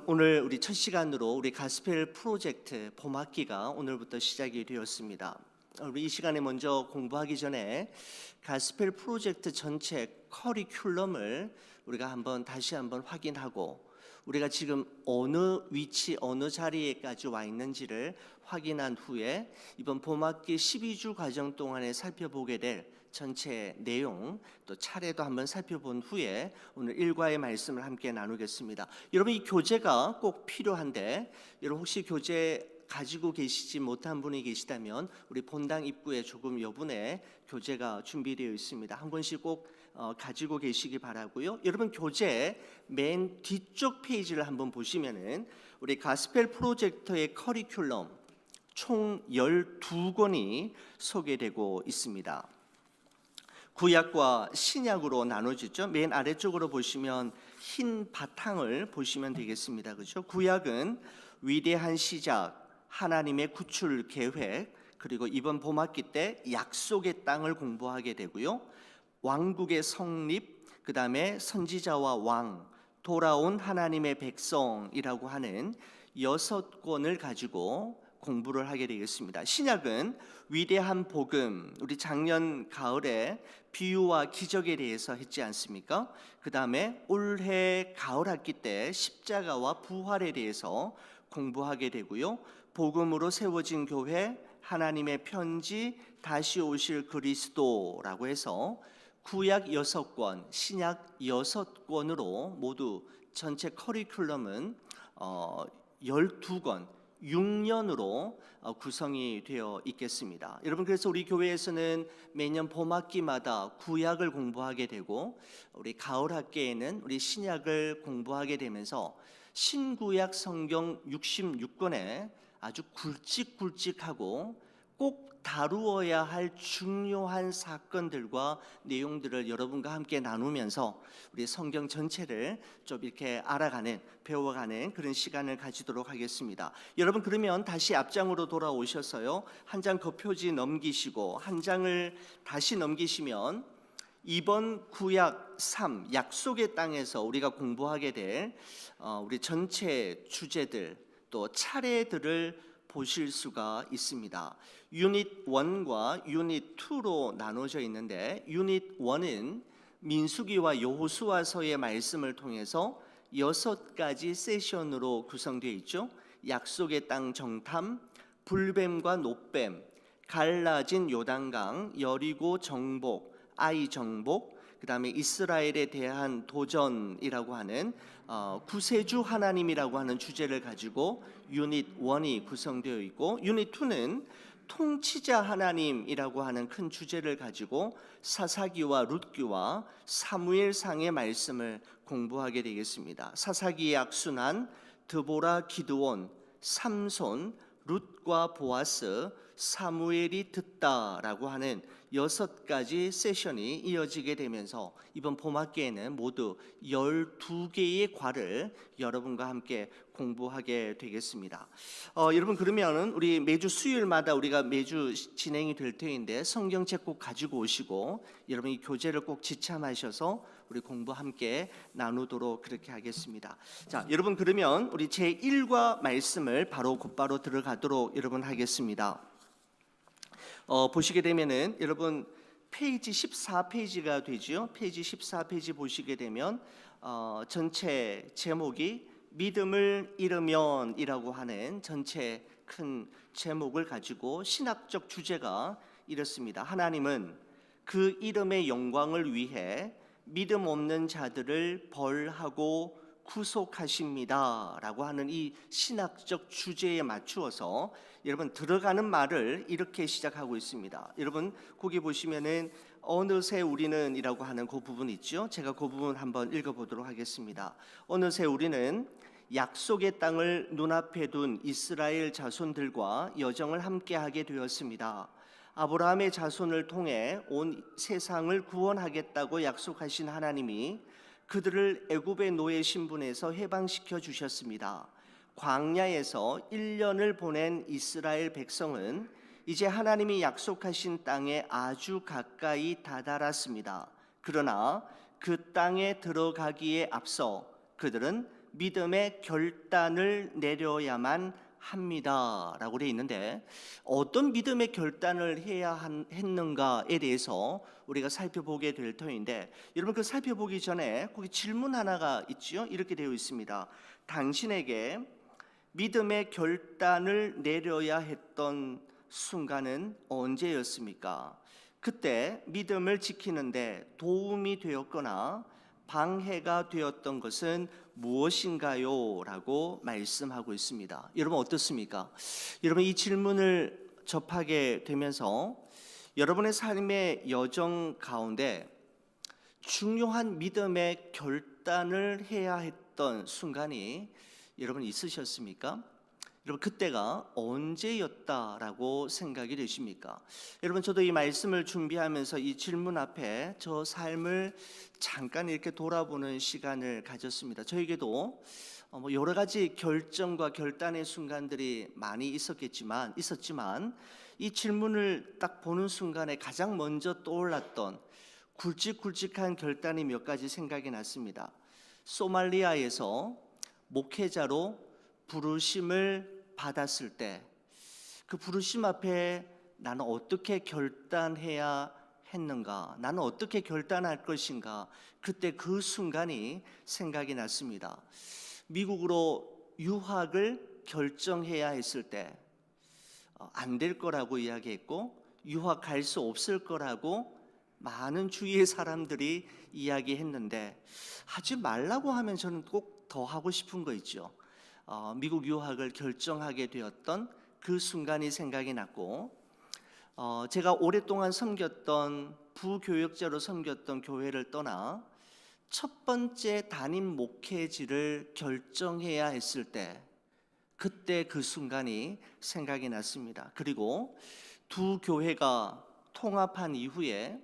오늘 우리 첫 시간으로 우리 가스펠 프로젝트 봄학기가 오늘부터 시작이 되었습니다. 우리 이 시간에 먼저 공부하기 전에 가스펠 프로젝트 전체 커리큘럼을 우리가 다시 한번 확인하고 우리가 지금 어느 위치 어느 자리에까지 와 있는지를 확인한 후에 이번 봄학기 12주 과정 동안에 살펴보게 될 전체 내용 또 차례도 한번 살펴본 후에 오늘 일과의 말씀을 함께 나누겠습니다. 여러분, 이 교재가 꼭 필요한데 여러분 혹시 교재 가지고 계시지 못한 분이 계시다면 우리 본당 입구에 조금 여분의 교재가 준비되어 있습니다. 한 권씩 꼭 가지고 계시기 바라고요. 여러분, 교재 맨 뒤쪽 페이지를 한번 보시면은 우리 가스펠 프로젝터의 커리큘럼 총 12권이 소개되고 있습니다. 구약과 신약으로 나눠지죠. 맨 아래쪽으로 보시면 흰 바탕을 보시면 되겠습니다. 그렇죠? 구약은 위대한 시작, 하나님의 구출 계획, 그리고 이번 봄학기 때 약속의 땅을 공부하게 되고요. 왕국의 성립, 그 다음에 선지자와 왕, 돌아온 하나님의 백성이라고 하는 6권을 가지고 공부를 하게 되겠습니다. 신약은 위대한 복음, 우리 작년 가을에 비유와 기적에 대해서 했지 않습니까? 그 다음에 올해 가을 학기 때 십자가와 부활에 대해서 공부하게 되고요. 복음으로 세워진 교회, 하나님의 편지, 다시 오실 그리스도라고 해서 구약 6권, 신약 6권으로 모두 전체 커리큘럼은 12권 6년으로 구성이 되어 있겠습니다. 여러분, 그래서 우리 교회에서는 매년 봄학기마다 구약을 공부하게 되고 우리 가을 학기에는 우리 신약을 공부하게 되면서 신구약 성경 66권에 아주 굵직굵직하고 꼭 다루어야 할 중요한 사건들과 내용들을 여러분과 함께 나누면서 우리 성경 전체를 좀 이렇게 알아가는, 배워가는 그런 시간을 가지도록 하겠습니다. 여러분, 그러면 다시 앞장으로 돌아오셔서요, 한 장 겉표지 넘기시고 한 장을 다시 넘기시면 이번 구약 3 약속의 땅에서 우리가 공부하게 될 우리 전체 주제들 또 차례들을 보실 수가 있습니다. 유닛 1과 유닛 2로 나눠져 있는데 유닛 1은 민수기와 여호수아서의 말씀을 통해서 6가지 세션으로 구성되어 있죠. 약속의 땅 정탐, 불뱀과 노뱀, 갈라진 요단강, 여리고 정복, 아이 정복, 그 다음에 이스라엘에 대한 도전이라고 하는 구세주 하나님이라고 하는 주제를 가지고 유닛 1이 구성되어 있고, 유닛 2는 통치자 하나님이라고 하는 큰 주제를 가지고 사사기와 룻기와 사무엘상의 말씀을 공부하게 되겠습니다. 사사기의 악순환, 드보라, 기드온, 삼손, 룻과 보아스, 사무엘이 듣다라고 하는 6가지 세션이 이어지게 되면서 이번 봄학기에는 모두 12개의 과를 여러분과 함께 공부하게 되겠습니다. 여러분, 그러면 우리 매주 수요일마다 우리가 매주 진행이 될 터인데 성경책 꼭 가지고 오시고 여러분 이 교재를 꼭 지참하셔서 우리 공부 함께 나누도록 그렇게 하겠습니다. 자, 여러분, 그러면 우리 제1과 말씀을 곧바로 들어가도록 여러분 하겠습니다. 보시게 되면은 여러분 페이지 14페이지가 되죠. 페이지 14페이지 보시게 되면 전체 제목이 믿음을 잃으면이라고 하는 전체 큰 제목을 가지고 신학적 주제가 이렇습니다. 하나님은 그 이름의 영광을 위해 믿음 없는 자들을 벌하고 구속하십니다 라고 하는 이 신학적 주제에 맞추어서 여러분 들어가는 말을 이렇게 시작하고 있습니다. 여러분 거기 보시면은 어느새 우리는 이라고 하는 그 부분 있죠. 제가 그 부분 한번 읽어보도록 하겠습니다. 어느새 우리는 약속의 땅을 눈앞에 둔 이스라엘 자손들과 여정을 함께하게 되었습니다. 아브라함의 자손을 통해 온 세상을 구원하겠다고 약속하신 하나님이 그들을 애굽의 노예 신분에서 해방시켜 주셨습니다. 광야에서 1년을 보낸 이스라엘 백성은 이제 하나님이 약속하신 땅에 아주 가까이 다다랐습니다. 그러나 그 땅에 들어가기에 앞서 그들은 믿음의 결단을 내려야만 합니다라고 되어 있는데, 어떤 믿음의 결단을 해야 했는가에 대해서 우리가 살펴보게 될 터인데, 여러분 그 살펴보기 전에 거기 질문 하나가 있죠. 이렇게 되어 있습니다. 당신에게 믿음의 결단을 내려야 했던 순간은 언제였습니까? 그때 믿음을 지키는데 도움이 되었거나 방해가 되었던 것은 무엇인가요? 라고 말씀하고 있습니다. 여러분 어떻습니까? 여러분 이 질문을 접하게 되면서 여러분의 삶의 여정 가운데 중요한 믿음의 결단을 해야 했던 순간이 여러분 있으셨습니까? 여러분 그때가 언제였다라고 생각이 되십니까? 여러분 저도 이 말씀을 준비하면서 이 질문 앞에 저 삶을 잠깐 이렇게 돌아보는 시간을 가졌습니다. 저에게도 여러 가지 결정과 결단의 순간들이 많이 있었지만 이 질문을 딱 보는 순간에 가장 먼저 떠올랐던 굵직굵직한 결단이 몇 가지 생각이 났습니다. 소말리아에서 목회자로 부르심을 받았을 때 그 부르심 앞에 나는 어떻게 결단해야 했는가, 나는 어떻게 결단할 것인가, 그때 그 순간이 생각이 났습니다. 미국으로 유학을 결정해야 했을 때 안 될 거라고 이야기했고 유학 갈 수 없을 거라고 많은 주위의 사람들이 이야기했는데, 하지 말라고 하면 저는 꼭 더 하고 싶은 거 있죠. 미국 유학을 결정하게 되었던 그 순간이 생각이 났고, 제가 오랫동안 섬겼던 부교역자로 섬겼던 교회를 떠나 첫 번째 담임 목회지를 결정해야 했을 때 그때 그 순간이 생각이 났습니다. 그리고 두 교회가 통합한 이후에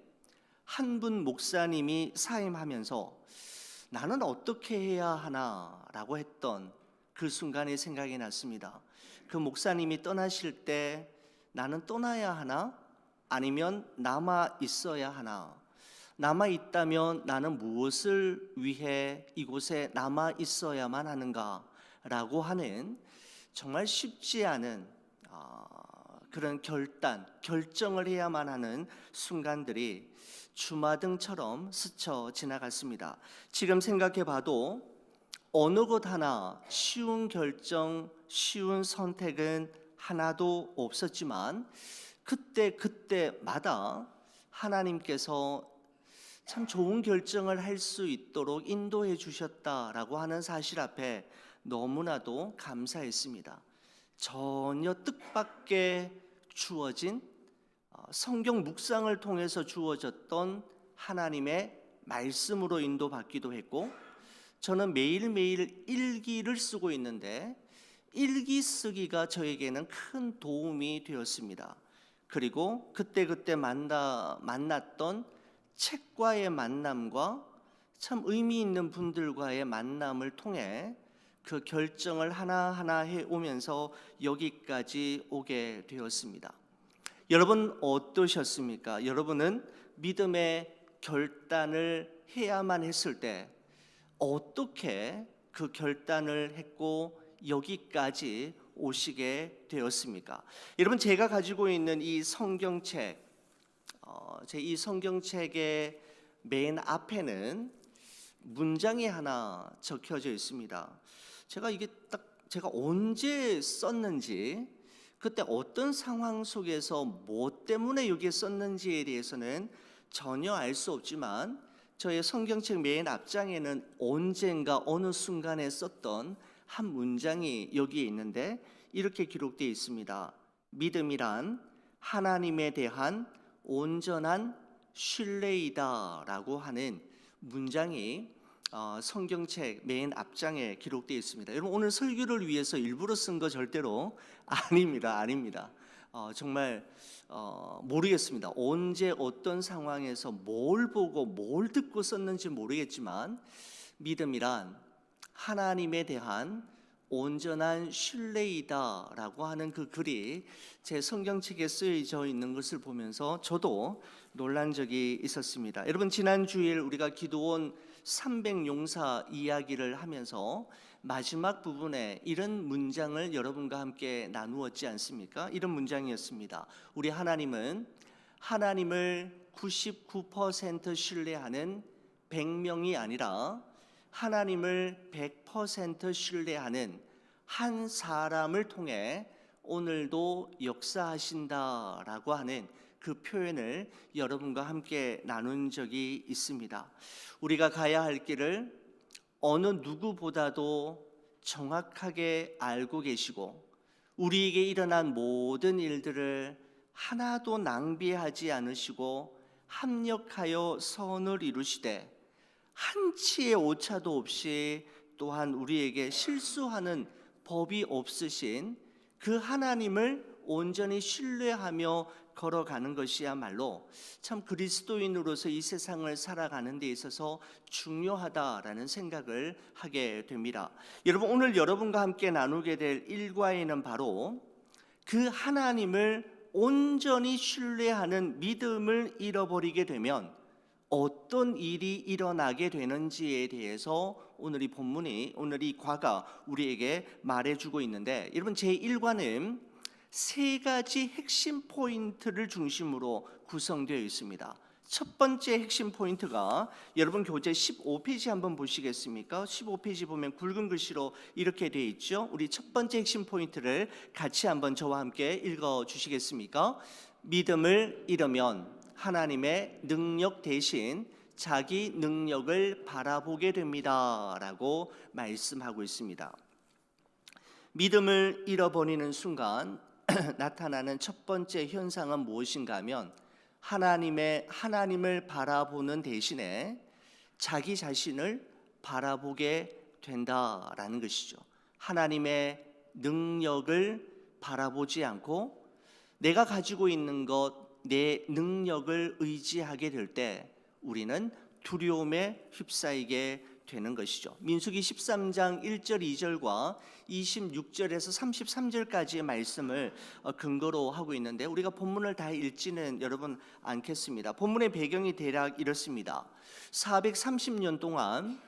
한 분 목사님이 사임하면서 나는 어떻게 해야 하나라고 했던 그 순간이 생각이 났습니다. 그 목사님이 떠나실 때 나는 떠나야 하나? 아니면 남아 있어야 하나? 남아 있다면 나는 무엇을 위해 이곳에 남아 있어야만 하는가? 라고 하는 정말 쉽지 않은 그런 결정을 해야만 하는 순간들이 주마등처럼 스쳐 지나갔습니다. 지금 생각해 봐도 어느 것 하나 쉬운 결정, 쉬운 선택은 하나도 없었지만 그때마다 하나님께서 참 좋은 결정을 할 수 있도록 인도해 주셨다라고 하는 사실 앞에 너무나도 감사했습니다. 전혀 뜻밖의 주어진 성경 묵상을 통해서 주어졌던 하나님의 말씀으로 인도받기도 했고, 저는 매일매일 일기를 쓰고 있는데 일기 쓰기가 저에게는 큰 도움이 되었습니다. 그리고 그때 만났던 책과의 만남과 참 의미 있는 분들과의 만남을 통해 그 결정을 하나하나 해오면서 여기까지 오게 되었습니다. 여러분 어떠셨습니까? 여러분은 믿음의 결단을 해야만 했을 때 어떻게 그 결단을 했고 여기까지 오시게 되었습니까? 여러분 제가 가지고 있는 이 성경책, 이 성경책의 맨 앞에는 문장이 하나 적혀져 있습니다. 제가 언제 썼는지, 그때 어떤 상황 속에서 뭐 때문에 여기에 썼는지에 대해서는 전혀 알 수 없지만 저의 성경책 맨 앞장에는 언젠가 어느 순간에 썼던 한 문장이 여기에 있는데 이렇게 기록되어 있습니다. 믿음이란 하나님에 대한 온전한 신뢰이다 라고 하는 문장이 성경책 맨 앞장에 기록되어 있습니다. 여러분 오늘 설교를 위해서 일부러 쓴 거 절대로 아닙니다. 정말 모르겠습니다. 언제 어떤 상황에서 뭘 보고 뭘 듣고 썼는지 모르겠지만 믿음이란 하나님에 대한 온전한 신뢰이다라고 하는 그 글이 제 성경책에 쓰여져 있는 것을 보면서 저도 놀란 적이 있었습니다. 여러분 지난 주일 우리가 기도원 300용사 이야기를 하면서 마지막 부분에 이런 문장을 여러분과 함께 나누었지 않습니까? 이런 문장이었습니다. 우리 하나님은 하나님을 99% 신뢰하는 100명이 아니라 하나님을 100% 신뢰하는 한 사람을 통해 오늘도 역사하신다라고 하는 그 표현을 여러분과 함께 나눈 적이 있습니다. 우리가 가야 할 길을 어느 누구보다도 정확하게 알고 계시고 우리에게 일어난 모든 일들을 하나도 낭비하지 않으시고 합력하여 선을 이루시되 한치의 오차도 없이 또한 우리에게 실수하는 법이 없으신 그 하나님을 온전히 신뢰하며 걸어가는 것이야말로 참 그리스도인으로서 이 세상을 살아가는 데 있어서 중요하다라는 생각을 하게 됩니다. 여러분, 오늘 여러분과 함께 나누게 될 일과에는 바로 그 하나님을 온전히 신뢰하는 믿음을 잃어버리게 되면 어떤 일이 일어나게 되는지에 대해서 오늘 이 본문이, 오늘 이 과가 우리에게 말해주고 있는데, 여러분, 제1과는 세 가지 핵심 포인트를 중심으로 구성되어 있습니다. 첫 번째 핵심 포인트가 여러분 교재 15페이지 한번 보시겠습니까? 15페이지 보면 굵은 글씨로 이렇게 되어 있죠. 우리 첫 번째 핵심 포인트를 같이 한번 저와 함께 읽어 주시겠습니까? 믿음을 잃으면 하나님의 능력 대신 자기 능력을 바라보게 됩니다 라고 말씀하고 있습니다. 믿음을 잃어버리는 순간 나타나는 첫 번째 현상은 무엇인가 하면 하나님을 바라보는 대신에 자기 자신을 바라보게 된다라는 것이죠. 하나님의 능력을 바라보지 않고 내가 가지고 있는 것, 내 능력을 의지하게 될 때 우리는 두려움에 휩싸이게 되는 것이죠. 민수기 13장 1절 2절과 26절에서 33절까지의 말씀을 근거로 하고 있는데 우리가 본문을 다 읽지는 여러분 않겠습니다. 본문의 배경이 대략 이렇습니다. 430년 동안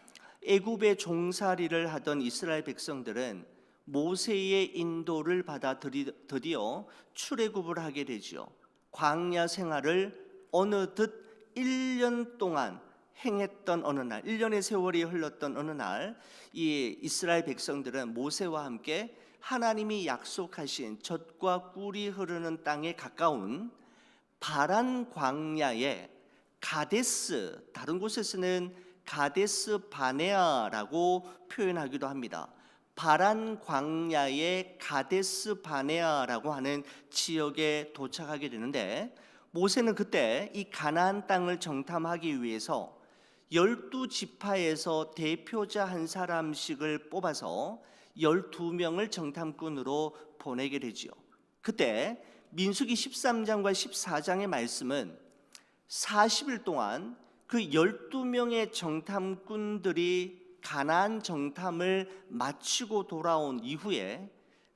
애굽의 종살이를 하던 이스라엘 백성들은 모세의 인도를 받아 드디어 출애굽을 하게 되죠. 광야 생활을 어느덧 1년 동안 행했던 어느 날, 1년의 세월이 흘렀던 어느 날, 이 이스라엘 백성들은 모세와 함께 하나님이 약속하신 젖과 꿀이 흐르는 땅에 가까운 바란 광야의 가데스, 다른 곳에서는 가데스 바네아라고 표현하기도 합니다. 바란 광야의 가데스 바네아라고 하는 지역에 도착하게 되는데 모세는 그때 이 가나안 땅을 정탐하기 위해서 12지파에서 대표자 한 사람씩을 뽑아서 12명을 정탐꾼으로 보내게 되지요. 그때 민수기 13장과 14장의 말씀은 40일 동안 그 12명의 정탐꾼들이 가나안 정탐을 마치고 돌아온 이후에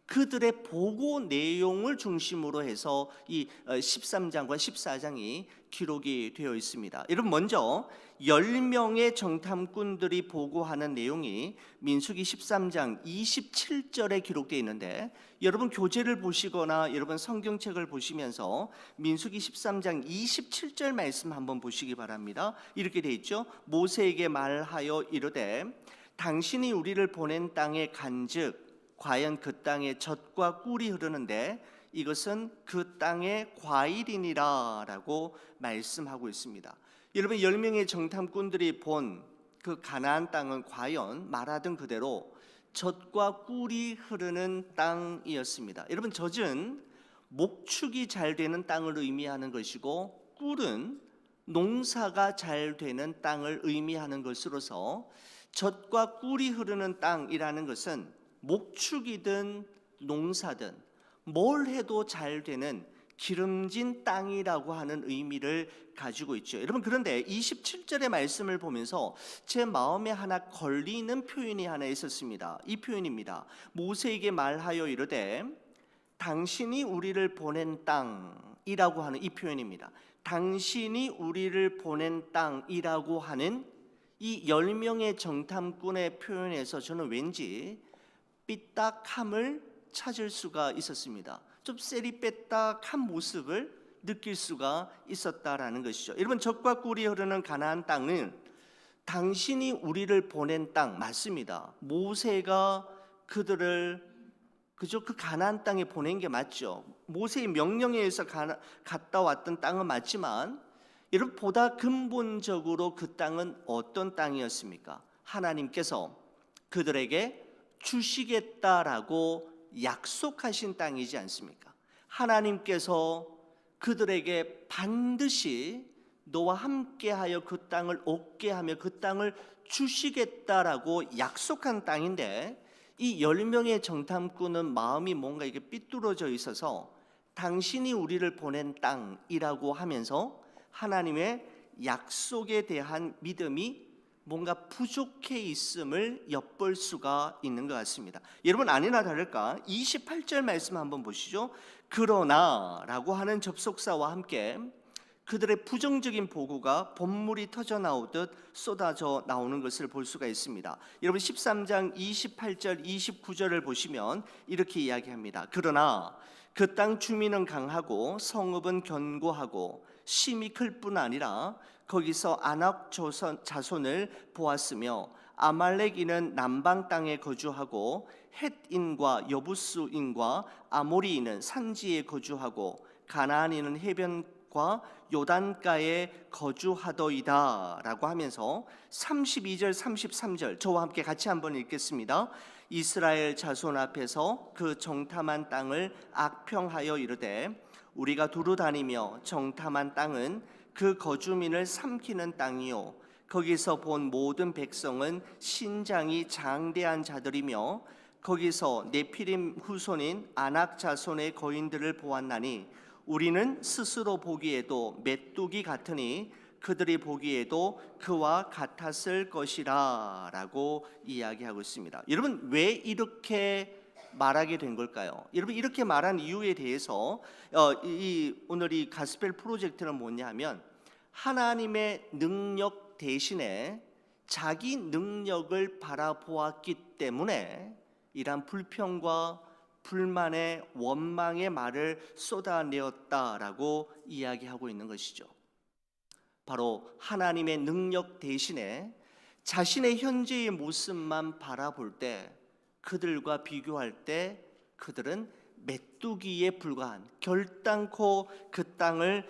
그들의 보고 내용을 중심으로 해서 이 13장과 14장이 기록이 되어 있습니다. 여러분, 먼저 10명의 정탐꾼들이 보고하는 내용이 민수기 13장 27절에 기록되어 있는데 여러분 교재를 보시거나 여러분 성경책을 보시면서 민수기 13장 27절 말씀 한번 보시기 바랍니다. 이렇게 되어 있죠. 모세에게 말하여 이르되 당신이 우리를 보낸 땅에 간즉 과연 그 땅에 젖과 꿀이 흐르는데 이것은 그 땅의 과일이니라 라고 말씀하고 있습니다. 여러분 10명의 정탐꾼들이 본 그 가나안 땅은 과연 말하던 그대로 젖과 꿀이 흐르는 땅이었습니다. 여러분 젖은 목축이 잘 되는 땅을 의미하는 것이고 꿀은 농사가 잘 되는 땅을 의미하는 것으로서 젖과 꿀이 흐르는 땅이라는 것은 목축이든 농사든 뭘 해도 잘 되는 기름진 땅이라고 하는 의미를 가지고 있죠. 여러분 그런데 27절의 말씀을 보면서 제 마음에 하나 걸리는 표현이 하나 있었습니다. 이 표현입니다. 모세에게 말하여 이르되 당신이 우리를 보낸 땅이라고 하는 이 표현입니다. 당신이 우리를 보낸 땅이라고 하는 이 10명의 정탐꾼의 표현에서 저는 왠지 삐딱함을 찾을 수가 있었습니다. 좀 세리빼딱한 모습을 느낄 수가 있었다라는 것이죠. 여러분, 젖과 꿀이 흐르는 가나안 땅은 당신이 우리를 보낸 땅 맞습니다. 모세가 그들을 그저 그 가나안 땅에 보낸 게 맞죠. 모세의 명령에 의해서 갔다 왔던 땅은 맞지만 여러분, 보다 근본적으로 그 땅은 어떤 땅이었습니까? 하나님께서 그들에게 주시겠다라고 약속하신 땅이지 않습니까? 하나님께서 그들에게 반드시 너와 함께하여 그 땅을 얻게 하며 그 땅을 주시겠다라고 약속한 땅인데, 이 10명의 정탐꾼은 마음이 뭔가 이게 삐뚤어져 있어서 당신이 우리를 보낸 땅이라고 하면서 하나님의 약속에 대한 믿음이 뭔가 부족해 있음을 엿볼 수가 있는 것 같습니다. 여러분, 아니나 다를까 28절 말씀 한번 보시죠. 그러나 라고 하는 접속사와 함께 그들의 부정적인 보고가 본물이 터져 나오듯 쏟아져 나오는 것을 볼 수가 있습니다. 여러분, 13장 28절 29절을 보시면 이렇게 이야기합니다. 그러나 그 땅 주민은 강하고 성읍은 견고하고 심이 클 뿐 아니라 거기서 아낙 자손을 보았으며 아말렉인은 남방 땅에 거주하고 헷인과 여부스인과 아모리인은 산지에 거주하고 가나안인은 해변과 요단가에 거주하더이다 라고 하면서 32절 33절 저와 함께 같이 한번 읽겠습니다. 이스라엘 자손 앞에서 그 정탐한 땅을 악평하여 이르되 우리가 두루 다니며 정탐한 땅은 그 거주민을 삼키는 땅이요 거기서 본 모든 백성은 신장이 장대한 자들이며 거기서 네피림 후손인 아낙 자손의 거인들을 보았나니 우리는 스스로 보기에도 메뚜기 같으니 그들이 보기에도 그와 같았을 것이라 라고 이야기하고 있습니다. 여러분, 왜 이렇게 말하게 된 걸까요? 여러분, 이렇게 말한 이유에 대해서 오늘 이 가스펠 프로젝트는 뭐냐면 하나님의 능력 대신에 자기 능력을 바라보았기 때문에 이러한 불평과 불만의 원망의 말을 쏟아내었다라고 이야기하고 있는 것이죠. 바로 하나님의 능력 대신에 자신의 현재의 모습만 바라볼 때 그들과 비교할 때 그들은 메뚜기에 불과한 결단코 그 땅을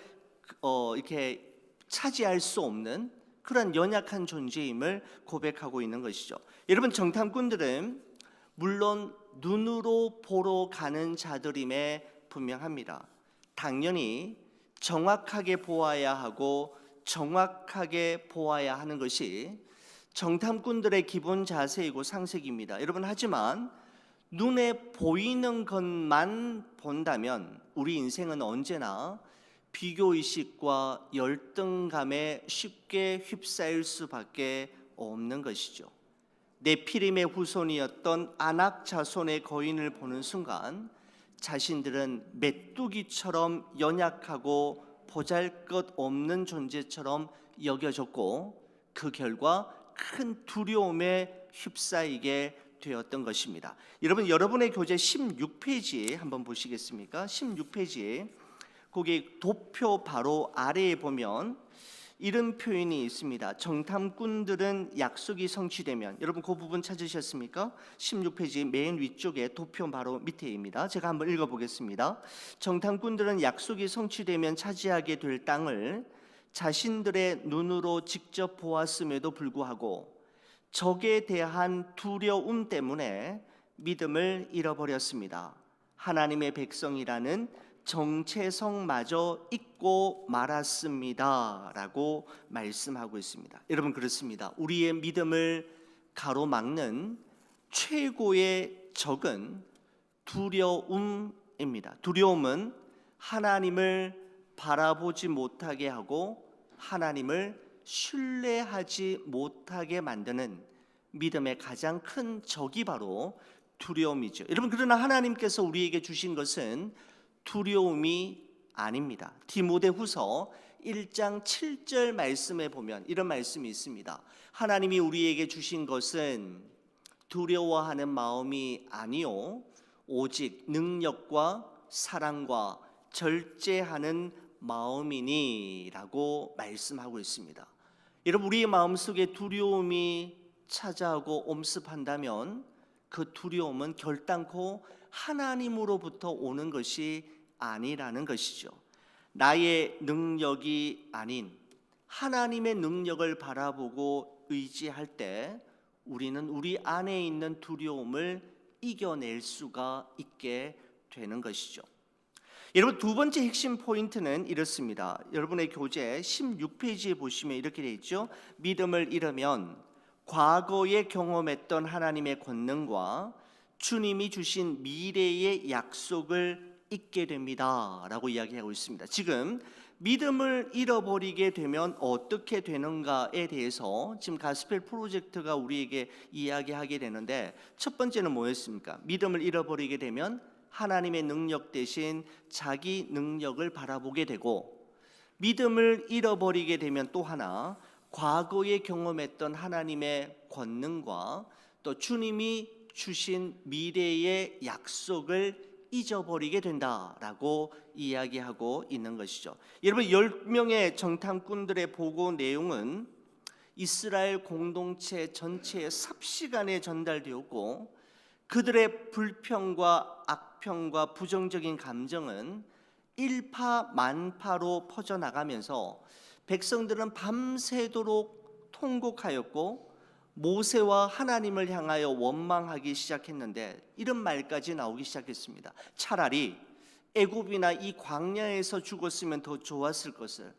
이렇게 차지할 수 없는 그런 연약한 존재임을 고백하고 있는 것이죠. 여러분, 정탐꾼들은 물론 눈으로 보러 가는 자들임에 분명합니다. 당연히 정확하게 보아야 하고 정확하게 보아야 하는 것이 정탐꾼들의 기본 자세이고 상식입니다. 여러분, 하지만 눈에 보이는 것만 본다면 우리 인생은 언제나 비교의식과 열등감에 쉽게 휩싸일 수밖에 없는 것이죠. 네피림의 후손이었던 아낙 자손의 거인을 보는 순간 자신들은 메뚜기처럼 연약하고 보잘것없는 존재처럼 여겨졌고 그 결과 큰 두려움에 휩싸이게 되었던 것입니다. 여러분의 교재 16페이지에 한번 보시겠습니까? 16페이지에 거기 도표 바로 아래에 보면 이런 표현이 있습니다. 정탐꾼들은 약속이 성취되면, 여러분 그 부분 찾으셨습니까? 16페이지 맨 위쪽에 도표 바로 밑에입니다. 제가 한번 읽어보겠습니다. 정탐꾼들은 약속이 성취되면 차지하게 될 땅을 자신들의 눈으로 직접 보았음에도 불구하고 적에 대한 두려움 때문에 믿음을 잃어버렸습니다. 하나님의 백성이라는 정체성마저 잊고 말았습니다 라고 말씀하고 있습니다. 여러분, 그렇습니다. 우리의 믿음을 가로막는 최고의 적은 두려움입니다. 두려움은 하나님을 바라보지 못하게 하고 하나님을 신뢰하지 못하게 만드는 믿음의 가장 큰 적이 바로 두려움이죠. 여러분, 그러나 하나님께서 우리에게 주신 것은 두려움이 아닙니다. 디모데후서 1장 7절 말씀에 보면 이런 말씀이 있습니다. 하나님이 우리에게 주신 것은 두려워하는 마음이 아니요 오직 능력과 사랑과 절제하는 마음이니 라고 말씀하고 있습니다. 여러분, 우리의 마음속에 두려움이 찾아오고 엄습한다면 그 두려움은 결단코 하나님으로부터 오는 것이 아니라는 것이죠. 나의 능력이 아닌 하나님의 능력을 바라보고 의지할 때 우리는 우리 안에 있는 두려움을 이겨낼 수가 있게 되는 것이죠. 여러분, 두 번째 핵심 포인트는 이렇습니다. 여러분의 교재 16페이지에 보시면 이렇게 되어 있죠. 믿음을 잃으면 과거에 경험했던 하나님의 권능과 주님이 주신 미래의 약속을 잊게 됩니다 라고 이야기하고 있습니다. 지금 믿음을 잃어버리게 되면 어떻게 되는가에 대해서 지금 가스펠 프로젝트가 우리에게 이야기하게 되는데, 첫 번째는 뭐였습니까? 믿음을 잃어버리게 되면 하나님의 능력 대신 자기 능력을 바라보게 되고, 믿음을 잃어버리게 되면 또 하나 과거에 경험했던 하나님의 권능과 또 주님이 주신 미래의 약속을 잊어버리게 된다라고 이야기하고 있는 것이죠. 여러분, 10명의 정탐꾼들의 보고 내용은 이스라엘 공동체 전체에 삽시간에 전달되었고, 그들의 불평과 악평과 부정적인 감정은 일파만파로 퍼져나가면서 백성들은 밤새도록 통곡하였고 모세와 하나님을 향하여 원망하기 시작했는데 이런 말까지 나오기 시작했습니다. 차라리 애굽이나 이 광야에서 죽었으면 더 좋았을 것을,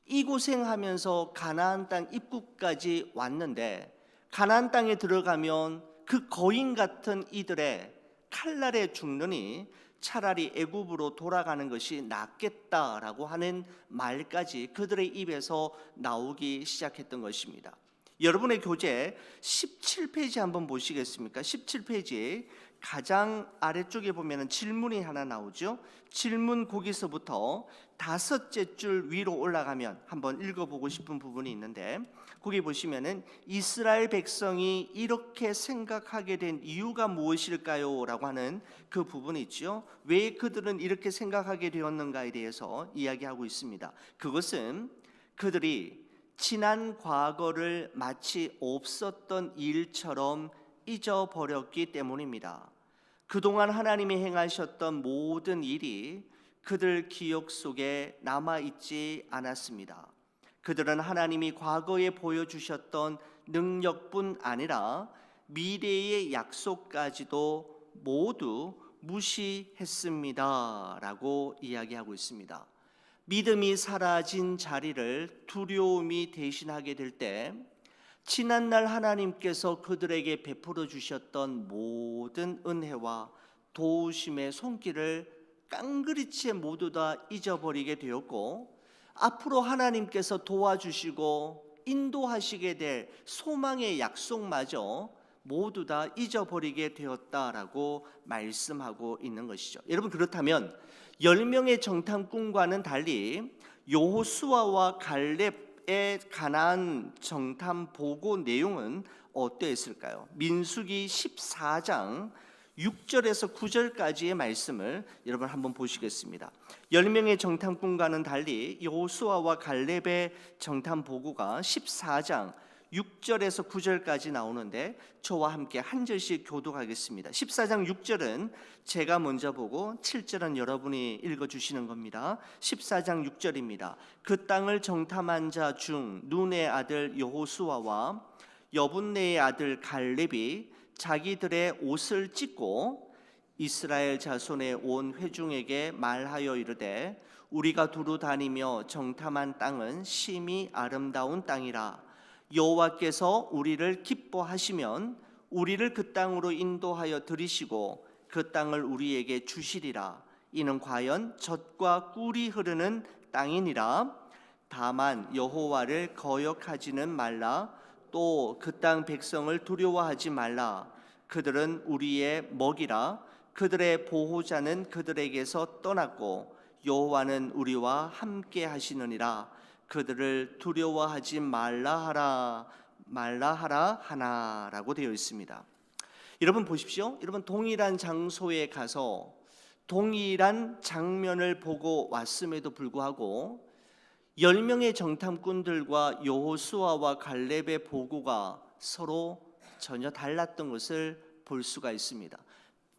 이 고생하면서 가나안 땅 입구까지 왔는데 가나안 땅에 들어가면 그 거인 같은 이들의 칼날에 죽느니 차라리 애굽으로 돌아가는 것이 낫겠다라고 하는 말까지 그들의 입에서 나오기 시작했던 것입니다. 여러분의 교재 17페이지 한번 보시겠습니까? 17페이지 가장 아래쪽에 보면 질문이 하나 나오죠. 질문 거기서부터 다섯째 줄 위로 올라가면 한번 읽어보고 싶은 부분이 있는데, 거기 보시면은 이스라엘 백성이 이렇게 생각하게 된 이유가 무엇일까요? 라고 하는 그 부분이 있죠. 왜 그들은 이렇게 생각하게 되었는가에 대해서 이야기하고 있습니다. 그것은 그들이 지난 과거를 마치 없었던 일처럼 잊어버렸기 때문입니다. 그동안 하나님이 행하셨던 모든 일이 그들 기억 속에 남아있지 않았습니다. 그들은 하나님이 과거에 보여주셨던 능력뿐 아니라 미래의 약속까지도 모두 무시했습니다 라고 이야기하고 있습니다. 믿음이 사라진 자리를 두려움이 대신하게 될 때 지난날 하나님께서 그들에게 베풀어 주셨던 모든 은혜와 도우심의 손길을 깡그리째 모두 다 잊어버리게 되었고, 앞으로 하나님께서 도와주시고 인도하시게 될 소망의 약속마저 모두 다 잊어버리게 되었다라고 말씀하고 있는 것이죠. 여러분, 그렇다면 10명의 정탐꾼과는 달리 여호수아와 갈렙의 가나안 정탐 보고 내용은 어떠했을까요? 민수기 14장 6절에서 9절까지의 말씀을 여러분 한번 보시겠습니다. 10명의 정탐꾼과는 달리 여호수아와 갈렙의 정탐 보고가 14장 6절에서 9절까지 나오는데 저와 함께 한 절씩 교독하겠습니다. 14장 6절은 제가 먼저 보고 7절은 여러분이 읽어주시는 겁니다. 14장 6절입니다. 그 땅을 정탐한 자 중 눈의 아들 여호수아와 여분네의 아들 갈렙이 자기들의 옷을 찢고 이스라엘 자손의 온 회중에게 말하여 이르되 우리가 두루 다니며 정탐한 땅은 심히 아름다운 땅이라. 여호와께서 우리를 기뻐하시면 우리를 그 땅으로 인도하여 들이시고 그 땅을 우리에게 주시리라. 이는 과연 젖과 꿀이 흐르는 땅이니라. 다만 여호와를 거역하지는 말라. 또 그 땅 백성을 두려워하지 말라. 그들은 우리의 먹이라. 그들의 보호자는 그들에게서 떠났고 여호와는 우리와 함께 하시느니라. 그들을 두려워하지 말라 하라 하나라고 되어 있습니다. 여러분 보십시오. 여러분 동일한 장소에 가서 동일한 장면을 보고 왔음에도 불구하고 10명의 정탐꾼들과 여호수아와 갈렙의 보고가 서로 전혀 달랐던 것을 볼 수가 있습니다.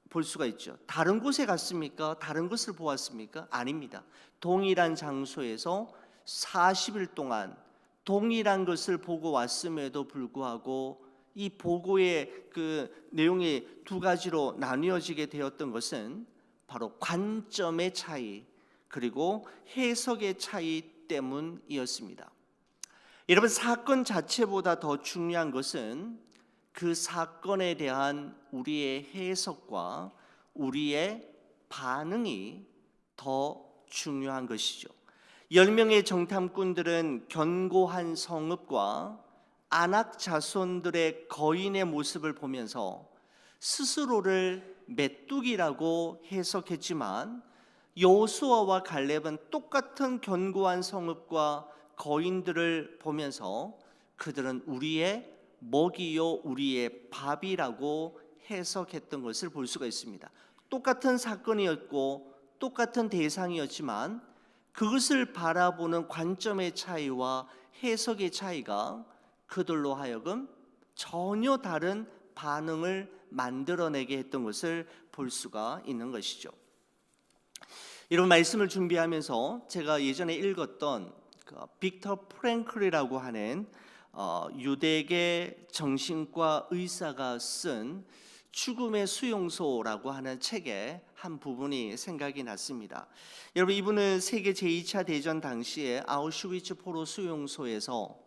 볼 수가 있죠. 다른 곳에 갔습니까? 다른 것을 보았습니까? 아닙니다. 동일한 장소에서 40일 동안 동일한 것을 보고 왔음에도 불구하고 이 보고의 그 내용이 두 가지로 나뉘어지게 되었던 것은 바로 관점의 차이 그리고 해석의 차이 때문이었습니다. 여러분 사건 자체보다 더 중요한 것은 그 사건에 대한 우리의 해석과 우리의 반응이 더 중요한 것이죠. 10명의 정탐꾼들은 견고한 성읍과 안악 자손들의 거인의 모습을 보면서 스스로를 메뚜기라고 해석했지만 여호수아와 갈렙은 똑같은 견고한 성읍과 거인들을 보면서 그들은 우리의 먹이요 우리의 밥이라고 해석했던 것을 볼 수가 있습니다. 똑같은 사건이었고 똑같은 대상이었지만 그것을 바라보는 관점의 차이와 해석의 차이가 그들로 하여금 전혀 다른 반응을 만들어내게 했던 것을 볼 수가 있는 것이죠. 이런 말씀을 준비하면서 제가 예전에 읽었던 빅터 프랭클이라고 하는 유대계 정신과 의사가 쓴 죽음의 수용소라고 하는 책의 한 부분이 생각이 났습니다. 여러분 이분은 세계 제2차 대전 당시에 아우슈비츠 포로 수용소에서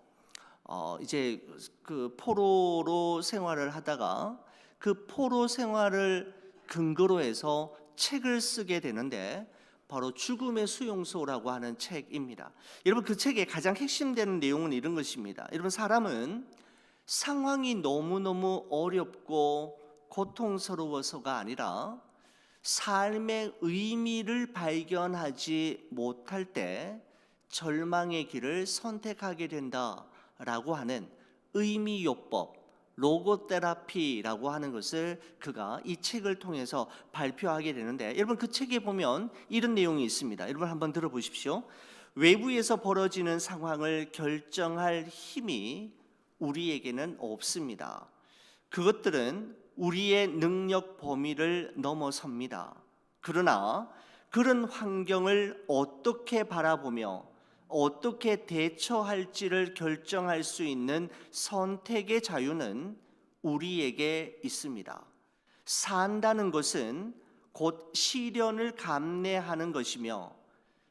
이제 그 포로로 생활을 하다가 그 포로 생활을 근거로 해서 책을 쓰게 되는데 바로 죽음의 수용소라고 하는 책입니다. 여러분 그 책의 가장 핵심되는 내용은 이런 것입니다. 여러분 사람은 상황이 너무너무 어렵고 고통스러워서가 아니라 삶의 의미를 발견하지 못할 때 절망의 길을 선택하게 된다라고 하는 의미요법 로고테라피라고 하는 것을 그가 이 책을 통해서 발표하게 되는데 여러분 그 책에 보면 이런 내용이 있습니다. 여러분 한번 들어보십시오. 외부에서 벌어지는 상황을 결정할 힘이 우리에게는 없습니다. 그것들은 우리의 능력 범위를 넘어섭니다. 그러나 그런 환경을 어떻게 바라보며 어떻게 대처할지를 결정할 수 있는 선택의 자유는 우리에게 있습니다. 산다는 것은 곧 시련을 감내하는 것이며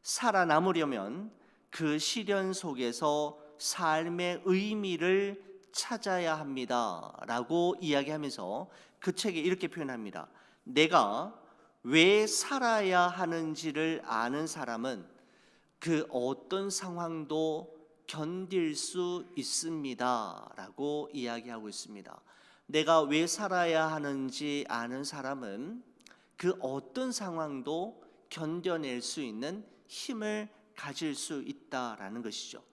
살아남으려면 그 시련 속에서 삶의 의미를 찾아야 합니다 라고 이야기하면서 그 책에 이렇게 표현합니다. 내가 왜 살아야 하는지를 아는 사람은 그 어떤 상황도 견딜 수 있습니다 라고 이야기하고 있습니다. 내가 왜 살아야 하는지 아는 사람은 그 어떤 상황도 견뎌낼 수 있는 힘을 가질 수 있다라는 것이죠.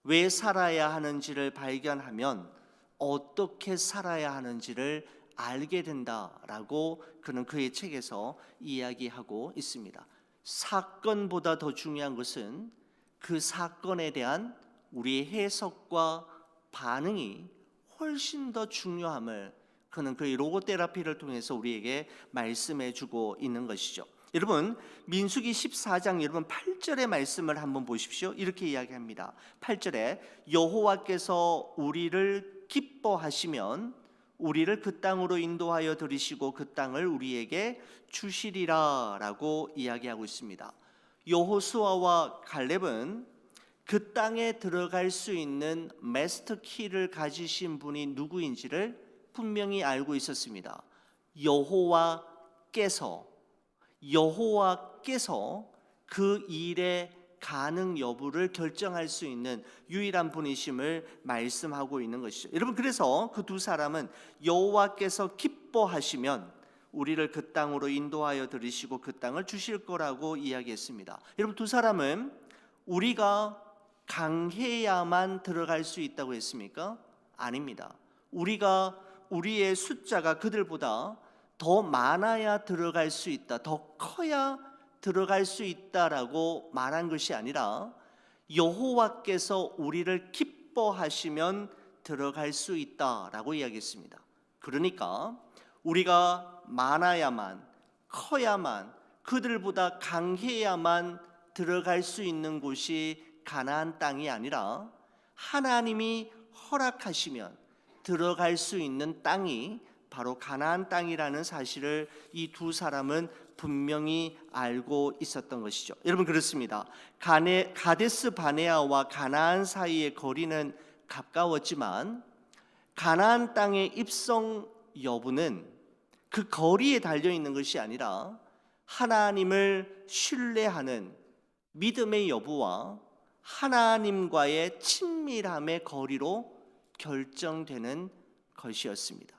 왜 살아야 하는지를 발견하면 어떻게 살아야 하는지를 알게 된다라고 그는 그의 책에서 이야기하고 있습니다. 사건보다 더 중요한 것은 그 사건에 대한 우리의 해석과 반응이 훨씬 더 중요함을 그는 그의 로고테라피를 통해서 우리에게 말씀해 주고 있는 것이죠. 여러분 민수기 14장 여러분 8절의 말씀을 한번 보십시오. 이렇게 이야기합니다. 8절에 여호와께서 우리를 기뻐하시면 우리를 그 땅으로 인도하여 들이시고 그 땅을 우리에게 주시리라 라고 이야기하고 있습니다. 여호수아와 갈렙은 그 땅에 들어갈 수 있는 마스터 키를 가지신 분이 누구인지를 분명히 알고 있었습니다. 여호와께서 그 일의 가능 여부를 결정할 수 있는 유일한 분이심을 말씀하고 있는 것이죠. 여러분 그래서 그 두 사람은 여호와께서 기뻐하시면 우리를 그 땅으로 인도하여 들이시고 그 땅을 주실 거라고 이야기했습니다. 여러분 두 사람은 우리가 강해야만 들어갈 수 있다고 했습니까? 아닙니다. 우리의 숫자가 그들보다 더 많아야 들어갈 수 있다, 더 커야 들어갈 수 있다라고 말한 것이 아니라 여호와께서 우리를 기뻐하시면 들어갈 수 있다라고 이야기했습니다. 그러니까 우리가 많아야만, 커야만, 그들보다 강해야만 들어갈 수 있는 곳이 가나안 땅이 아니라 하나님이 허락하시면 들어갈 수 있는 땅이 바로 가나안 땅이라는 사실을 이 두 사람은 분명히 알고 있었던 것이죠. 여러분, 그렇습니다. 가데스 바네아와 가나안 사이의 거리는 가까웠지만 가나안 땅의 입성 여부는 그 거리에 달려 있는 것이 아니라 하나님을 신뢰하는 믿음의 여부와 하나님과의 친밀함의 거리로 결정되는 것이었습니다.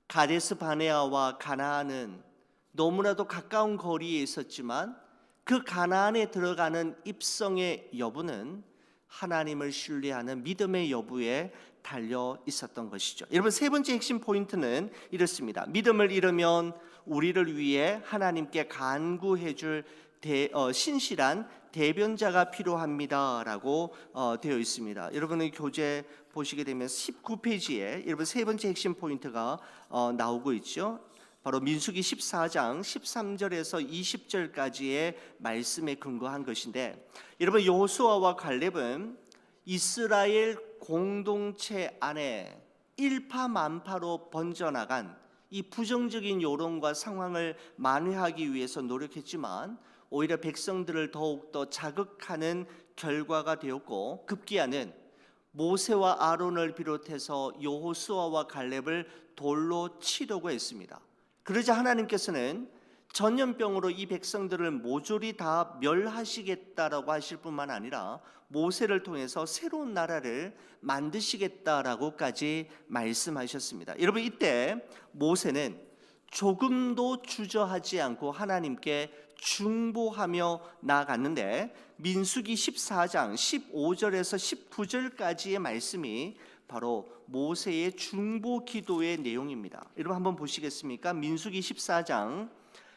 가데스 바네아와 가나안은 너무나도 가까운 거리에 있었지만 그 가나안에 들어가는 입성의 여부는 하나님을 신뢰하는 믿음의 여부에 달려 있었던 것이죠. 여러분, 세 번째 핵심 포인트는 이렇습니다. 믿음을 잃으면 우리를 위해 하나님께 간구해 줄 신실한 대변자가 필요합니다라고 되어 있습니다. 여러분의 교재 보시게 되면 19페이지에 여러분 세 번째 핵심 포인트가 나오고 있죠. 바로 민수기 14장 13절에서 20절까지의 말씀에 근거한 것인데, 여러분, 여호수아와 갈렙은 이스라엘 공동체 안에 일파만파로 번져나간 이 부정적인 여론과 상황을 만회하기 위해서 노력했지만 오히려 백성들을 더욱더 자극하는 결과가 되었고, 급기야는 모세와 아론을 비롯해서 여호수아와 갈렙을 돌로 치려고 했습니다. 그러자 하나님께서는 전염병으로 이 백성들을 모조리 다 멸하시겠다라고 하실 뿐만 아니라 모세를 통해서 새로운 나라를 만드시겠다라고까지 말씀하셨습니다. 여러분, 이때 모세는 조금도 주저하지 않고 하나님께 중보하며 나아갔는데, 민수기 14장 15절에서 19절까지의 말씀이 바로 모세의 중보 기도의 내용입니다. 여러분, 한번 보시겠습니까? 민수기 14장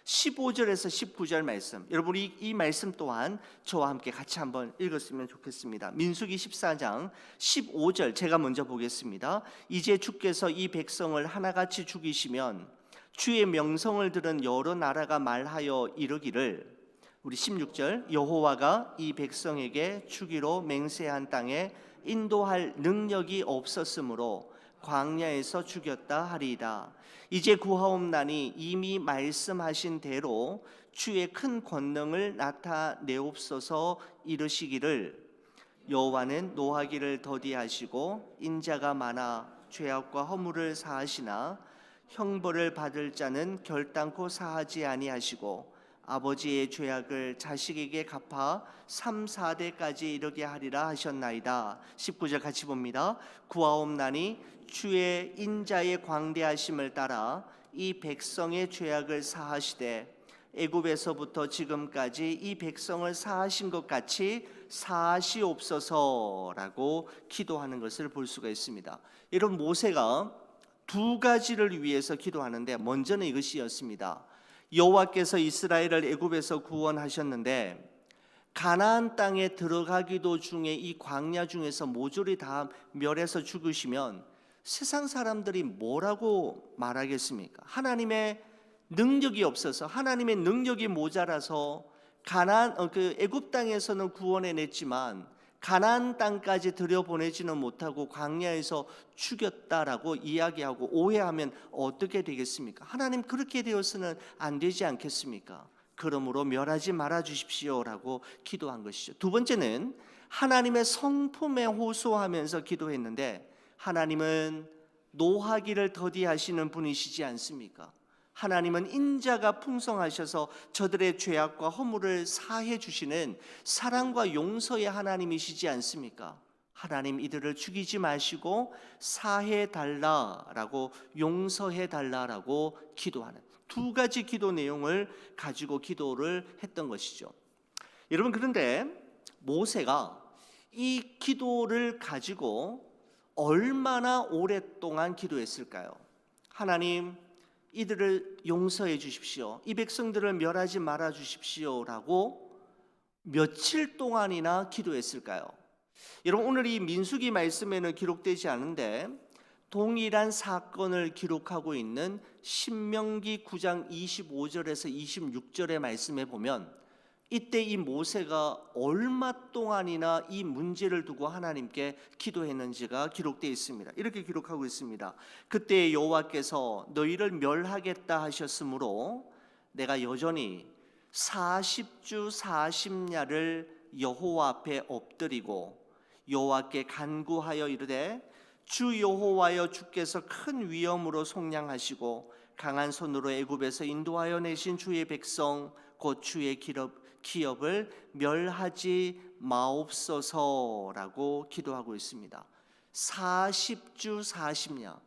15절에서 19절 말씀, 여러분 이 말씀 또한 저와 함께 같이 한번 읽었으면 좋겠습니다. 민수기 14장 15절 제가 먼저 보겠습니다. 이제 주께서 이 백성을 하나같이 죽이시면 주의 명성을 들은 여러 나라가 말하여 이르기를, 우리 16절, 여호와가 이 백성에게 주기로 맹세한 땅에 인도할 능력이 없었으므로 광야에서 죽였다 하리이다. 이제 구하옵나니 이미 말씀하신 대로 주의 큰 권능을 나타내옵소서 이르시기를, 여호와는 노하기를 더디하시고 인자가 많아 죄악과 허물을 사하시나 형벌을 받을 자는 결단코 사하지 아니하시고 아버지의 죄악을 자식에게 갚아 3, 4대까지 이르게 하리라 하셨나이다. 19절 같이 봅니다. 구하옵나니 주의 인자의 광대하심을 따라 이 백성의 죄악을 사하시되 애굽에서부터 지금까지 이 백성을 사하신 것 같이 사하시옵소서라고 기도하는 것을 볼 수가 있습니다. 이런 모세가 두 가지를 위해서 기도하는데, 먼저는 이것이었습니다. 여호와께서 이스라엘을 애굽에서 구원하셨는데 가나안 땅에 들어가기도 중에 이 광야 중에서 모조리 다 멸해서 죽으시면 세상 사람들이 뭐라고 말하겠습니까? 하나님의 능력이 없어서, 하나님의 능력이 모자라서 애굽 땅에서는 구원해냈지만 가나안 땅까지 들여보내지는 못하고 광야에서 죽였다라고 이야기하고 오해하면 어떻게 되겠습니까? 하나님, 그렇게 되어서는 안 되지 않겠습니까? 그러므로 멸하지 말아 주십시오라고 기도한 것이죠. 두 번째는 하나님의 성품에 호소하면서 기도했는데, 하나님은 노하기를 더디하시는 분이시지 않습니까? 하나님은 인자가 풍성하셔서 저들의 죄악과 허물을 사해 주시는 사랑과 용서의 하나님이시지 않습니까? 하나님, 이들을 죽이지 마시고 사해 달라라고, 용서해 달라라고 기도하는 두 가지 기도 내용을 가지고 기도를 했던 것이죠. 여러분, 그런데 모세가 이 기도를 가지고 얼마나 오랫동안 기도했을까요? 하나님, 이들을 용서해 주십시오. 이 백성들을 멸하지 말아 주십시오라고 며칠 동안이나 기도했을까요? 여러분, 오늘 이 민수기 말씀에는 기록되지 않은데 동일한 사건을 기록하고 있는 신명기 9장 25절에서 26절의 말씀에 보면 이때 이 모세가 얼마 동안이나 이 문제를 두고 하나님께 기도했는지가 기록되어 있습니다. 이렇게 기록하고 있습니다. 그때 여호와께서 너희를 멸하겠다 하셨으므로 내가 여전히 40주 40야를 여호와 앞에 엎드리고 여호와께 간구하여 이르되 주 여호와여, 주께서 큰 위엄으로 속량하시고 강한 손으로 애굽에서 인도하여 내신 주의 백성 곧 주의 기업을 멸하지 마옵소서라고 기도하고 있습니다. 40주 40야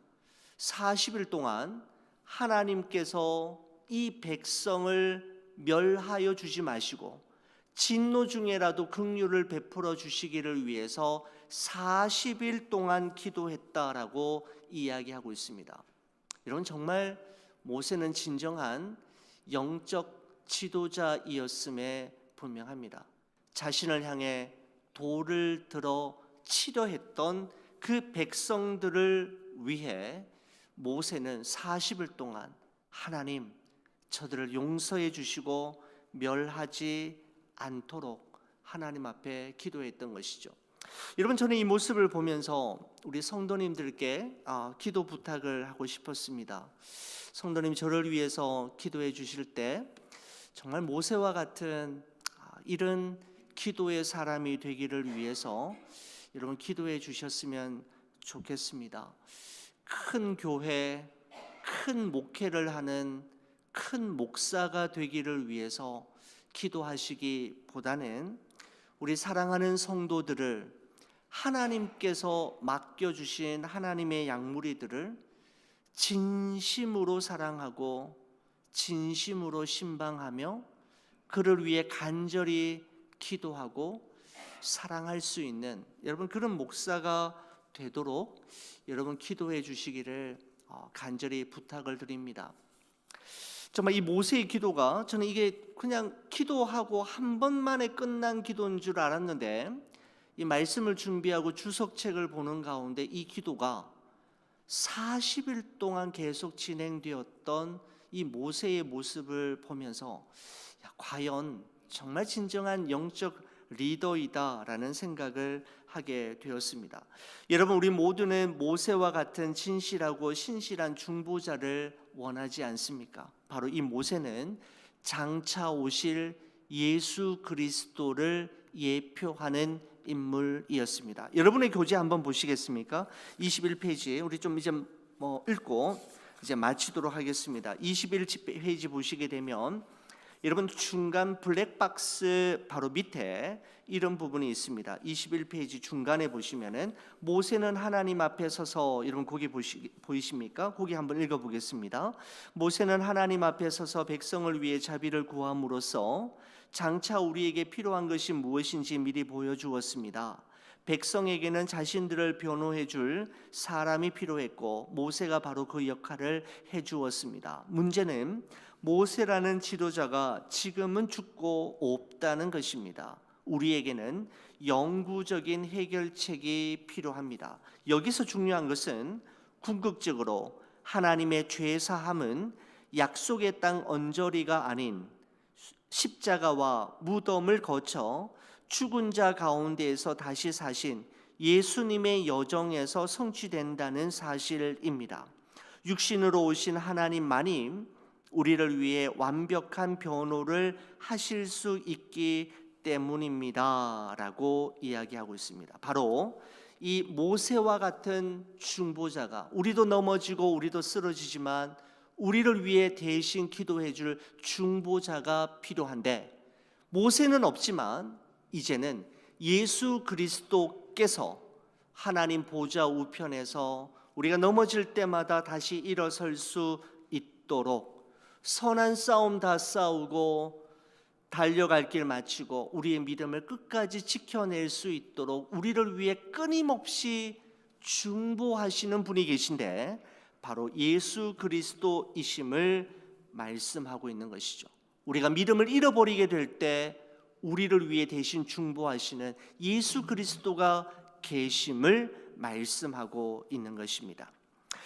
40일 동안 하나님께서 이 백성을 멸하여 주지 마시고 진노 중에라도 긍휼을 베풀어 주시기를 위해서 40일 동안 기도했다라고 이야기하고 있습니다. 여러분, 정말 모세는 진정한 영적 지도자이었음에 분명합니다. 자신을 향해 돌을 들어 치려 했던 그 백성들을 위해 모세는 40일 동안 하나님, 저들을 용서해 주시고 멸하지 않도록 하나님 앞에 기도했던 것이죠. 여러분, 저는 이 모습을 보면서 우리 성도님들께 기도 부탁을 하고 싶었습니다. 성도님, 저를 위해서 기도해 주실 때 정말 모세와 같은 이런 기도의 사람이 되기를 위해서 여러분 기도해 주셨으면 좋겠습니다. 큰 교회, 큰 목회를 하는 큰 목사가 되기를 위해서 기도하시기보다는 우리 사랑하는 성도들을 하나님께서 맡겨주신 하나님의 양무리들을 진심으로 사랑하고 진심으로 신방하며 그를 위해 간절히 기도하고 사랑할 수 있는 여러분 그런 목사가 되도록 여러분 기도해 주시기를 간절히 부탁을 드립니다. 정말 이 모세의 기도가 저는 이게 그냥 기도하고 한 번만에 끝난 기도인 줄 알았는데 이 말씀을 준비하고 주석책을 보는 가운데 이 기도가 40일 동안 계속 진행되었던 이 모세의 모습을 보면서 과연 정말 진정한 영적 리더이다라는 생각을 하게 되었습니다. 여러분, 우리 모두는 모세와 같은 진실하고 신실한 중보자를 원하지 않습니까? 바로 이 모세는 장차 오실 예수 그리스도를 예표하는 인물이었습니다. 여러분의 교재 한번 보시겠습니까? 21페이지 우리 좀 이제 읽고 이제 마치도록 하겠습니다. 21페이지 보시게 되면 여러분 중간 블랙박스 바로 밑에 이런 부분이 있습니다. 21페이지 중간에 보시면은 모세는 하나님 앞에 서서 여러분 거기 보이십니까? 거기 한번 읽어보겠습니다. 모세는 하나님 앞에 서서 백성을 위해 자비를 구함으로써 장차 우리에게 필요한 것이 무엇인지 미리 보여주었습니다. 백성에게는 자신들을 변호해 줄 사람이 필요했고 모세가 바로 그 역할을 해주었습니다. 문제는 모세라는 지도자가 지금은 죽고 없다는 것입니다. 우리에게는 영구적인 해결책이 필요합니다. 여기서 중요한 것은 궁극적으로 하나님의 죄사함은 약속의 땅 언저리가 아닌 십자가와 무덤을 거쳐 죽은 자 가운데에서 다시 사신 예수님의 여정에서 성취된다는 사실입니다. 육신으로 오신 하나님만이 우리를 위해 완벽한 변호를 하실 수 있기 때문입니다 라고 이야기하고 있습니다. 바로 이 모세와 같은 중보자가 우리도 넘어지고 우리도 쓰러지지만 우리를 위해 대신 기도해 줄 중보자가 필요한데 모세는 없지만 이제는 예수 그리스도께서 하나님 보좌 우편에서 우리가 넘어질 때마다 다시 일어설 수 있도록 선한 싸움 다 싸우고 달려갈 길 마치고 우리의 믿음을 끝까지 지켜낼 수 있도록 우리를 위해 끊임없이 중보하시는 분이 계신데 바로 예수 그리스도이심을 말씀하고 있는 것이죠. 우리가 믿음을 잃어버리게 될 때 우리를 위해 대신 중보하시는 예수 그리스도가 계심을 말씀하고 있는 것입니다.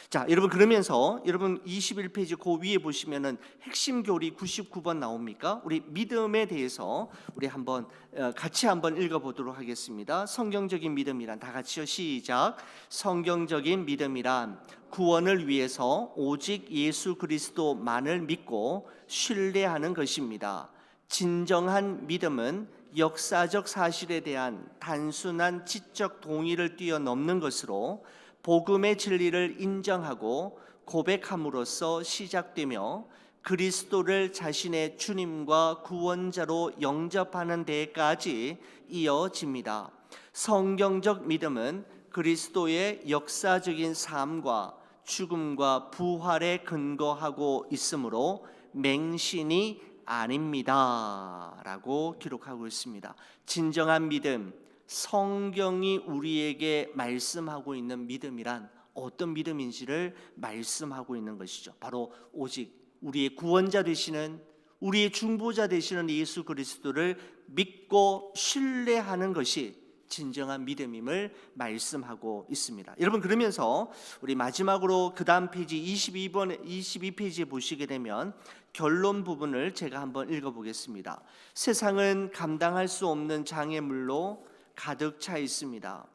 자, 여러분 그러면서 여러분 21페이지 그 위에 보시면은 핵심 교리 99번 나옵니까? 우리 믿음에 대해서 우리 한번 같이 한번 읽어보도록 하겠습니다. 성경적인 믿음이란 다 같이요. 시작. 성경적인 믿음이란 구원을 위해서 오직 예수 그리스도만을 믿고 신뢰하는 것입니다. 진정한 믿음은 역사적 사실에 대한 단순한 지적 동의를 뛰어넘는 것으로 복음의 진리를 인정하고 고백함으로써 시작되며 그리스도를 자신의 주님과 구원자로 영접하는 데까지 이어집니다. 성경적 믿음은 그리스도의 역사적인 삶과 죽음과 부활에 근거하고 있으므로 맹신이 아닙니다 라고 기록하고 있습니다. 진정한 믿음, 성경이 우리에게 말씀하고 있는 믿음이란 어떤 믿음인지를 말씀하고 있는 것이죠. 바로 오직 우리의 구원자 되시는, 우리의 중보자 되시는 예수 그리스도를 믿고 신뢰하는 것이 진정한 믿음임을 말씀하고 있습니다. 여러분 그러면서 우리 마지막으로 그 다음 페이지 22페이지에 보시게 되면 결론 부분을 제가 한번 읽어보겠습니다. 세상은 감당할 수 없는 장애물로 가득 차 있습니다.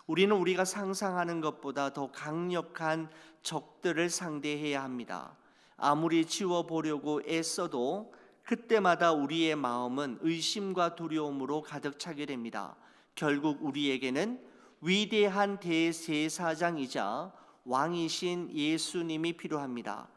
우리는 우리가 상상하는 것보다 더 강력한 적들을 상대해야 합니다. 아무리 지워보려고 애써도 그때마다 우리의 마음은 의심과 두려움으로 가득 차게 됩니다. 결국 우리에게는 위대한 대제사장이자 왕이신 예수님이 필요합니다.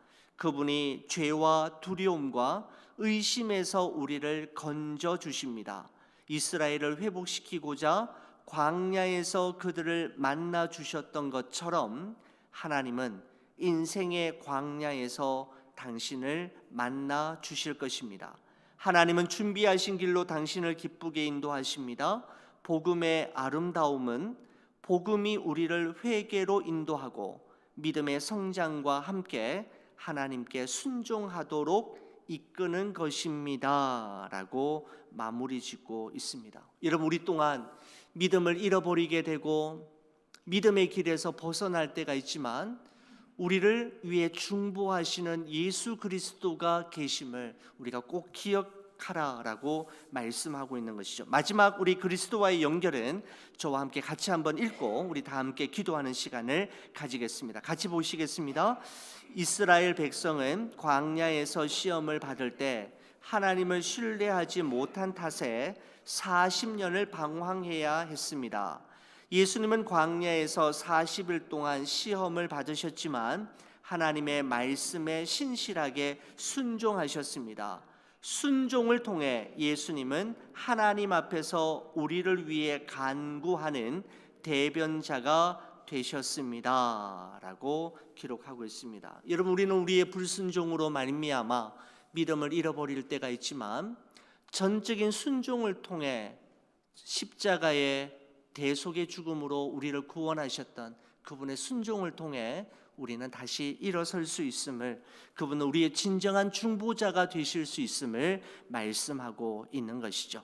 그분이 죄와 두려움과 의심에서 우리를 건져 주십니다. 이스라엘을 회복시키고자 광야에서 그들을 만나 주셨던 것처럼 하나님은 인생의 광야에서 당신을 만나 주실 것입니다. 하나님은 준비하신 길로 당신을 기쁘게 인도하십니다. 복음의 아름다움은 복음이 우리를 회개로 인도하고 믿음의 성장과 함께 하나님께 순종하도록 이끄는 것입니다 라고 마무리 짓고 있습니다. 여러분 우리 또한 믿음을 잃어버리게 되고 믿음의 길에서 벗어날 때가 있지만 우리를 위해 중보하시는 예수 그리스도가 계심을 우리가 꼭 기억하라라고 말씀하고 있는 것이죠. 마지막 우리 그리스도와의 연결은 저와 함께 같이 한번 읽고 우리 다 함께 기도하는 시간을 가지겠습니다. 같이 보시겠습니다. 이스라엘 백성은 광야에서 시험을 받을 때 하나님을 신뢰하지 못한 탓에 40년을 방황해야 했습니다. 예수님은 광야에서 40일 동안 시험을 받으셨지만 하나님의 말씀에 신실하게 순종하셨습니다. 순종을 통해 예수님은 하나님 앞에서 우리를 위해 간구하는 대변자가 되셨습니다 라고 기록하고 있습니다. 여러분 우리는 우리의 불순종으로 말미암아 믿음을 잃어버릴 때가 있지만 전적인 순종을 통해 십자가의 대속의 죽음으로 우리를 구원하셨던 그분의 순종을 통해 우리는 다시 일어설 수 있음을, 그분은 우리의 진정한 중보자가 되실 수 있음을 말씀하고 있는 것이죠.